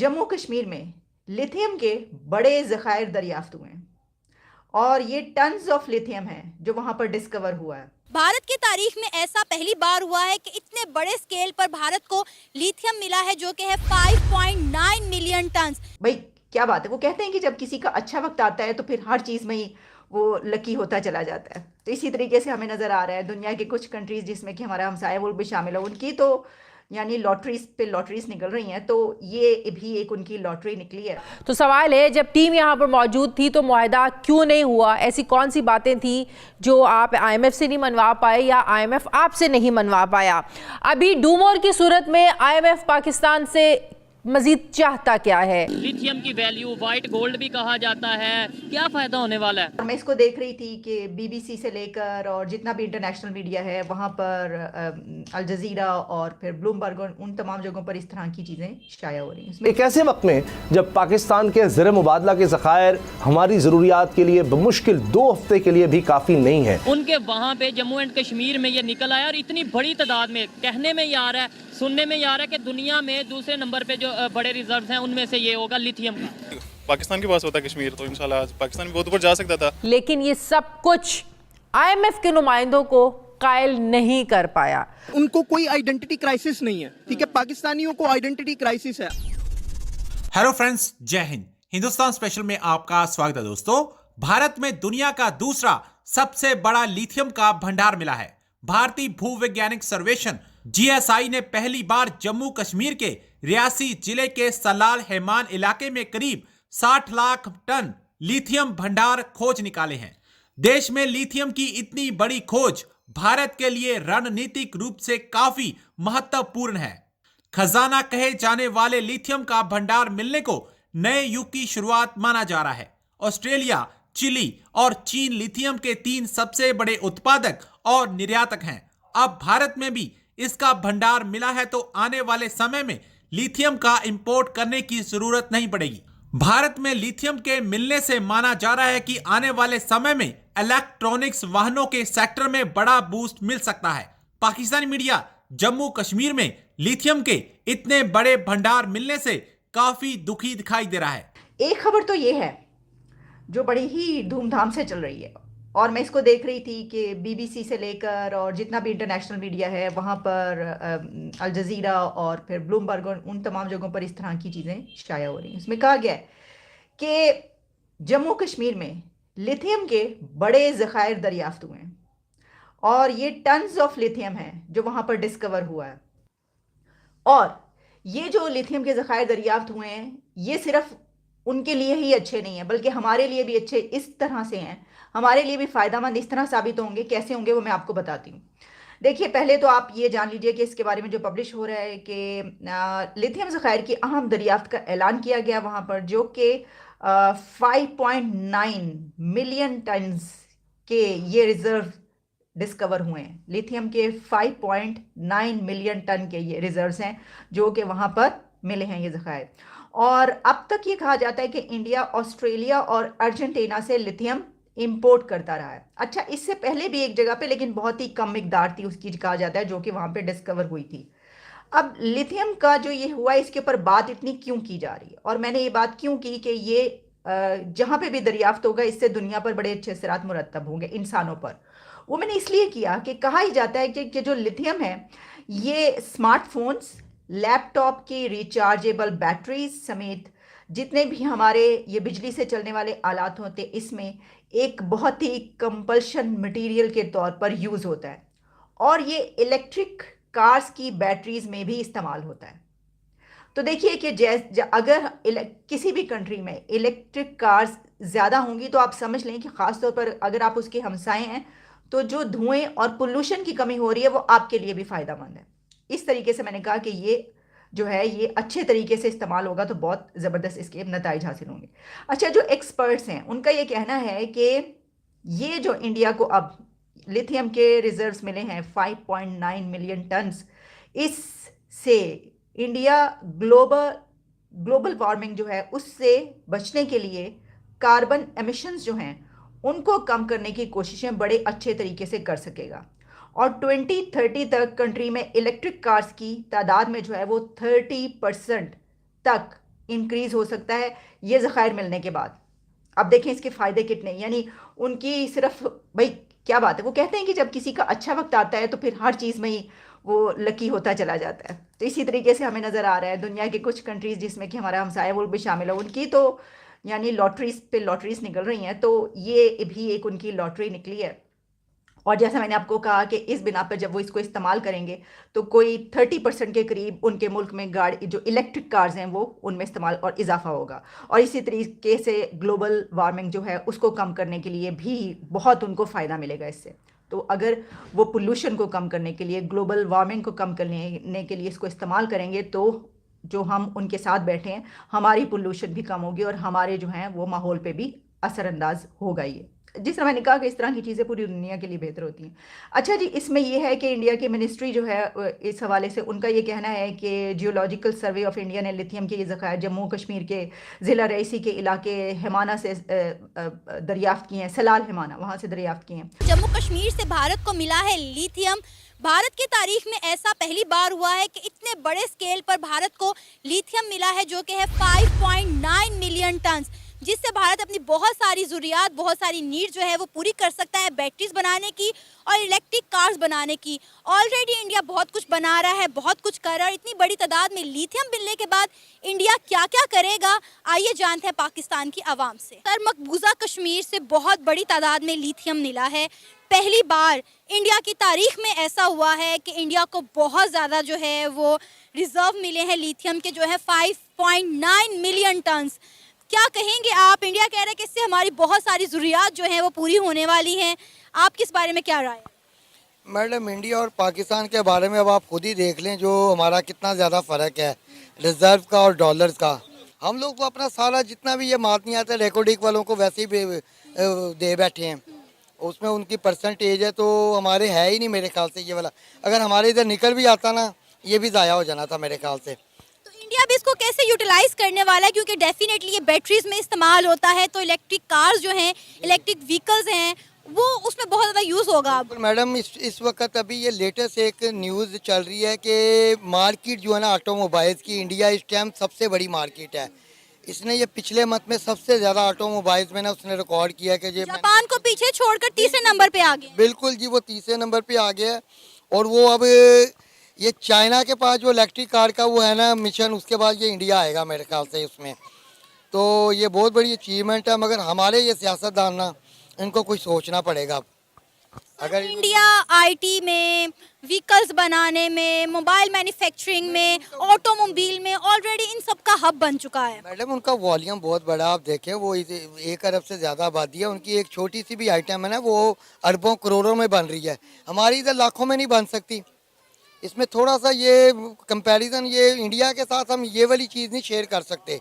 जम्मू कश्मीर में लिथियम के बड़े ज़खायर दरियाफ्त हुए हैं और ये टन्स ऑफ लिथियम है जो वहां पर डिस्कवर हुआ है। भारत की तारीख में ऐसा पहली बार हुआ है कि इतने बड़े स्केल पर भारत को लिथियम मिला है, जो कि है 5.9 मिलियन टन। भाई क्या बात है, वो कहते हैं कि जब किसी का अच्छा वक्त आता है तो फिर हर चीज़ में ही वो लकी होता चला जाता है। तो इसी तरीके से हमें नज़र आ रहा है दुनिया के कुछ कंट्रीज़ जिसमें कि हमारा हमसाया मुल्क भी शामिल है, उनकी तो यानी लॉटरीज पे लॉटरीज निकल रही हैं, तो ये भी एक उनकी लॉटरी निकली है। तो सवाल है, जब टीम यहाँ पर मौजूद थी तो मुआहदा क्यों नहीं हुआ? ऐसी कौन सी बातें थी जो आप आईएमएफ से नहीं मनवा पाए या आईएमएफ आपसे नहीं मनवा पाया? अभी डूमोर की सूरत में आईएमएफ पाकिस्तान से मजीद चाहता क्या है? लिथियम की वैल्यू व्हाइट गोल्ड भी कहा जाता है, क्या फायदा होने वाला है? मैं इसको देख रही थी कि बीबीसी से लेकर और जितना भी इंटरनेशनल मीडिया है वहाँ पर अल जजीरा और फिर ब्लूमबर्ग उन तमाम जगहों पर इस तरह की चीज़ें शाया हो रही हैं। एक ऐसे वक्त में जब पाकिस्तान के ज़र मुबादला के ज़खायर हमारी ज़रूरियात के लिए बमुश्किल 2 हफ्ते के लिए भी काफ़ी नहीं है, उनके वहाँ पे जम्मू एंड कश्मीर में ये निकल आया और इतनी बड़ी तादाद में, कहने में ये आ रहा है, सुनने में ये आ रहा है कि दुनिया में दूसरे नंबर पे जो बड़े रिजर्व हैं उनमें से ये होगा लिथियम का। पाकिस्तान के पास होता कश्मीर तो इंशाल्लाह आज पाकिस्तान भी बहुत ऊपर जा सकता था, लेकिन ये सब कुछ आईएमएफ के नुमाइंदों को कायल नहीं कर पाया। उनको कोई आइडेंटिटी क्राइसिस नहीं है, ठीक है, पाकिस्तानियों को आइडेंटिटी क्राइसिस है। हेलो फ्रेंड्स, जय हिंद। हिंदुस्तान स्पेशल में आपका स्वागत है। दोस्तों, भारत में दुनिया का दूसरा सबसे बड़ा लिथियम का भंडार मिला है। भारतीय भूवैज्ञानिक सर्वेक्षण जीएसआई ने पहली बार जम्मू कश्मीर के रियासी जिले के सलाल हैमान इलाके में करीब 60 लाख टन लिथियम भंडार खोज निकाले हैं। देश में लिथियम की इतनी बड़ी खोज भारत के लिए रणनीतिक रूप से काफी महत्वपूर्ण है। खजाना कहे जाने वाले लिथियम का भंडार मिलने को नए युग की शुरुआत माना जा रहा है। ऑस्ट्रेलिया, चिली और चीन लिथियम के 3 सबसे बड़े उत्पादक और निर्यातक हैं। अब भारत में भी इसका भंडार मिला है तो आने वाले समय में लिथियम का इंपोर्ट करने की जरूरत नहीं पड़ेगी। भारत में लिथियम के मिलने से माना जा रहा है कि आने वाले समय में इलेक्ट्रॉनिक्स वाहनों के सेक्टर में बड़ा बूस्ट मिल सकता है। पाकिस्तानी मीडिया जम्मू कश्मीर में लिथियम के इतने बड़े भंडार मिलने से काफी दुखी दिखाई दे रहा है। एक खबर तो ये है जो बड़ी ही धूमधाम से चल रही है और मैं इसको देख रही थी कि बीबीसी से लेकर और जितना भी इंटरनेशनल मीडिया है वहाँ पर अल जजीरा और फिर ब्लूमबर्ग उन तमाम जगहों पर इस तरह की चीज़ें शाया हो रही हैं। उसमें कहा गया है कि जम्मू कश्मीर में लिथियम के बड़े ज़खायर दरियाफ्त हुए हैं और ये टन्स ऑफ लिथियम है जो वहाँ पर डिस्कवर हुआ है। और ये जो लिथियम के ज़खायर दरियाफ्त हुए हैं ये सिर्फ उनके लिए ही अच्छे नहीं है बल्कि हमारे लिए भी अच्छे इस तरह से हैं, हमारे लिए भी फ़ायदेमंद इस तरह साबित होंगे। कैसे होंगे वो मैं आपको बताती हूँ। देखिए, पहले तो आप ये जान लीजिए कि इसके बारे में जो पब्लिश हो रहा है कि लिथियम ज़खायर की अहम दरियाफ्त का ऐलान किया गया वहाँ पर, जो कि 5.9 मिलियन टन्स के ये रिज़र्व डिस्कवर हुए हैं। लिथियम के 5.9 मिलियन टन के ये रिज़र्व्स हैं जो कि वहाँ पर मिले हैं ये ज़खायर। और अब तक ये कहा जाता है कि इंडिया, ऑस्ट्रेलिया और अर्जेंटीना से लिथियम इंपोर्ट करता रहा है। अच्छा, इससे पहले भी एक जगह पे, लेकिन बहुत ही कम मिकदार थी उसकी, कहा जाता है, जो कि वहाँ पे डिस्कवर हुई थी। अब लिथियम का जो ये हुआ इसके ऊपर बात इतनी क्यों की जा रही है और मैंने ये बात क्यों की कि ये जहाँ पे भी दरियाफ्त होगा इससे दुनिया पर बड़े अच्छे असरात मुरतब होंगे इंसानों पर। वो मैंने इसलिए किया कि कहा ही जाता है कि जो लिथियम है ये स्मार्टफोन्स, लैपटॉप की रिचार्जेबल बैटरीज समेत जितने भी हमारे ये बिजली से चलने वाले आलात होते हैं इसमें एक बहुत ही कंपल्शन मटेरियल के तौर पर यूज़ होता है और ये इलेक्ट्रिक कार्स की बैटरीज में भी इस्तेमाल होता है। तो देखिए कि अगर किसी भी कंट्री में इलेक्ट्रिक कार्स ज़्यादा होंगी तो आप समझ लें कि ख़ास तौर पर अगर आप उसके हमसाए हैं तो जो धुएं और पोल्यूशन की कमी हो रही है वो आपके लिए भी फ़ायदेमंद है। इस तरीके से मैंने कहा कि ये जो है ये अच्छे तरीके से इस्तेमाल होगा तो बहुत ज़बरदस्त इसके नताइज हासिल होंगे। अच्छा, जो एक्सपर्ट्स हैं उनका ये कहना है कि ये जो इंडिया को अब लिथियम के रिजर्व्स मिले हैं 5.9 मिलियन टन्स, इससे इंडिया ग्लोबल वार्मिंग जो है उससे बचने के लिए कार्बन एमिशंस जो हैं उनको कम करने की कोशिशें बड़े अच्छे तरीके से कर सकेगा और 2030 तक कंट्री में इलेक्ट्रिक कार्स की तादाद में जो है वो 30% तक इंक्रीज हो सकता है ये ज़खायर मिलने के बाद। अब देखें इसके फ़ायदे कितने, यानी उनकी सिर्फ भाई क्या बात है, वो कहते हैं कि जब किसी का अच्छा वक्त आता है तो फिर हर चीज़ में ही वो लकी होता चला जाता है। तो इसी तरीके से हमें नज़र आ रहा है दुनिया के कुछ कंट्रीज़ जिसमें कि हमारा हमसाया मुल्क भी शामिल है, उनकी तो यानी लॉटरीज पे लॉटरीज निकल रही हैं, तो ये भी एक उनकी लॉटरी निकली है। और जैसा मैंने आपको कहा कि इस बिना पर जब वो इसको इस्तेमाल करेंगे तो कोई 30% के करीब उनके मुल्क में गाड़ी जो इलेक्ट्रिक कार्स हैं वो उनमें इस्तेमाल और इजाफा होगा। और इसी तरीके से ग्लोबल वार्मिंग जो है उसको कम करने के लिए भी बहुत उनको फ़ायदा मिलेगा इससे। तो अगर वो पोल्यूशन को कम करने के लिए, ग्लोबल वार्मिंग को कम करने के लिए इसको इस्तेमाल करेंगे तो जो हम उनके साथ बैठे हैं हमारी पोल्यूशन भी कम होगी और हमारे जो हैं वो माहौल पे भी असरअंदाज होगा। ये जिस तरह मैंने कहा कि इस तरह की चीज़ें पूरी दुनिया के लिए बेहतर होती हैं। अच्छा जी, इसमें यह है कि इंडिया की मिनिस्ट्री जो है इस हवाले से उनका ये कहना है कि जियोलॉजिकल सर्वे ऑफ इंडिया ने लिथियम के ये ज़खायर जम्मू कश्मीर के ज़िला रईसी के इलाके हिमाना से दरियाफ़्त किए हैं, सलाल हिमाना वहाँ से दरियाफ़्त किए हैं। जम्मू कश्मीर से भारत को मिला है लिथियम। भारत की तारीख में ऐसा पहली बार हुआ है कि इतने बड़े स्केल पर भारत को लिथियम मिला है जो कि है 5.9 मिलियन टन, जिससे भारत अपनी बहुत सारी ज़रूरियात, बहुत सारी नीड जो है वो पूरी कर सकता है बैटरीज बनाने की और इलेक्ट्रिक कार्स बनाने की। ऑलरेडी इंडिया बहुत कुछ बना रहा है, बहुत कुछ कर रहा है। इतनी बड़ी तादाद में लिथियम मिलने के बाद इंडिया क्या क्या करेगा, आइए जानते हैं पाकिस्तान की आवाम से। सर, मकबूजा कश्मीर से बहुत बड़ी तादाद में लिथियम मिला है। पहली बार इंडिया की तारीख में ऐसा हुआ है कि इंडिया को बहुत ज़्यादा जो है वो रिजर्व मिले हैं लिथियम के, जो है 5.9 मिलियन टन। क्या कहेंगे आप? इंडिया कह रहा है कि इससे हमारी बहुत सारी ज़रूरियात जो हैं वो पूरी होने वाली हैं। आप किस बारे में क्या राय है? मैडम, इंडिया और पाकिस्तान के बारे में अब आप खुद ही देख लें जो हमारा कितना ज़्यादा फ़र्क है रिज़र्व का और डॉलर्स का। हम लोग तो अपना सारा जितना भी ये माल नहीं आता रेकोडिक वालों को वैसे ही दे बैठे हैं, उसमें उनकी परसेंटेज है तो हमारे है ही नहीं मेरे ख्याल से ये वाला। अगर हमारे इधर निकल भी आता ना ये भी ज़ाया हो जाना था मेरे ख्याल से। तो इंडिया भी इसको कैसे यूटिलाइज करने वाला है, क्योंकि डेफिनेटली ये बैटरीज में इस्तेमाल होता है, तो इलेक्ट्रिक कार्स जो हैं, इलेक्ट्रिक व्हीकल्स हैं, वो उसमें बहुत ज़्यादा यूज़ होगा। मैडम, इस वक्त अभी ये लेटेस्ट एक न्यूज़ चल रही है कि मार्केट जो है ना ऑटोमोबाइल्स की, इंडिया इस टाइम सबसे बड़ी मार्केट है। इसने ये पिछले मंथ में सबसे ज़्यादा ऑटोमोबाइल्स में ना उसने रिकॉर्ड किया कि जापान को पीछे छोड़कर तीसरे नंबर पे आ गया। बिल्कुल जी, वो तीसरे नंबर पे आ गया है। और वो अब ये चाइना के पास जो इलेक्ट्रिक कार का वो है ना मिशन, उसके बाद ये इंडिया आएगा मेरे ख्याल से उसमें। तो ये बहुत बड़ी अचीवमेंट है, मगर हमारे ये सियासतदान ना इनको कुछ सोचना पड़ेगा। अगर इंडिया आईटी में, व्हीकल्स बनाने में, मोबाइल मैन्युफैक्चरिंग में, ऑटोमोबाइल में ऑलरेडी इन सब का हब बन चुका है। मैडम, उनका वॉल्यूम बहुत बड़ा, आप देखें वो 1 अरब से ज़्यादा आबादी है। उनकी एक छोटी सी भी आइटम है ना वो अरबों करोड़ों में बन रही है। हमारी इधर लाखों में नहीं बन सकती। इसमें थोड़ा सा ये कंपैरिजन, ये इंडिया के साथ हम ये वाली चीज़ नहीं शेयर कर सकते